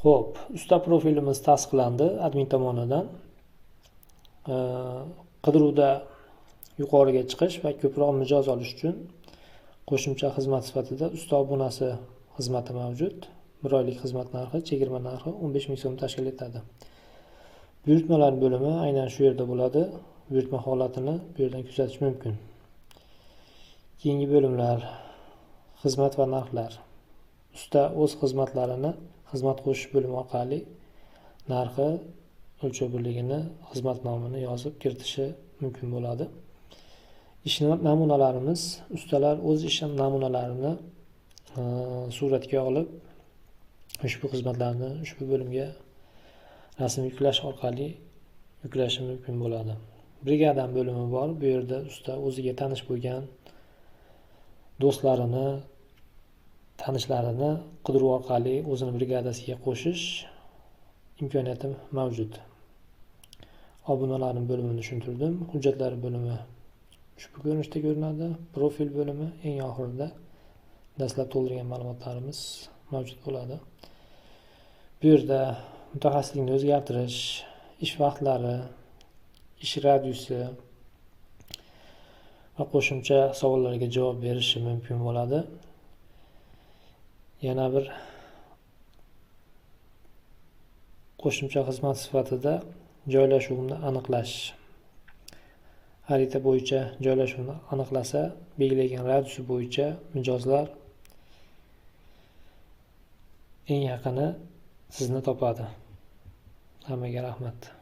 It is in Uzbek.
Xo'p, usta profilimiz tasdiqlandi admin tomonidan. Qidiruvda yuqoriga chiqish va ko'proq mijoz olish uchun qo'shimcha xizmat sifatida usta obunasi xizmati mavjud. 1 oylik xizmat narxi, chegirma narxi 15 ming so'm tashkil etadi. Buyurtmalar bo'limi aynan shu yerda bo'ladi. Buyurtma holatini bu yerdan kuzatish mumkin. Keyingi bo'limlar: xizmat va narxlar. Usta o'z xizmatlarini xizmat qo'shish bo'limi orqali narxi, o'lchov birligini, xizmat nomini yozib kiritishi mumkin bo'ladi. Ish namunalarimiz: ustalar o'z ish namunalarini suratga olib, ushbu xizmatlarni ushbu bo'limga rasm yuklash orqali yuklashi mumkin bo'ladi. Brigada bo'limi bor. Bu yerda usta o'ziga tanish bo'lgan do'stlarini, tanishlarini qidiruv orqali o'zini brigadasiga qo'shish imkoniyati mavjud. Obunalarning bo'limini tushuntirdim. Hujjatlar bo'limi ushbu ko'rinishda ko'rinadi. Profil bo'limi eng oxirida dastlab to'ldirgan ma'lumotlarimiz mavjud bo'ladi. Bu yerda mutaxassislikni o'zgartirish, ish vaqtlari, ish radiusi va qo'shimcha savollarga javob berishi mumkin bo'ladi. Yana bir qo'shimcha xizmat sifatida joylashuvni aniqlash. Xarita bo'yicha joylashuvni aniqlasa, belgilangan radiusi bo'yicha mijozlar eng yaqini sizni topadi. Hammaga rahmat.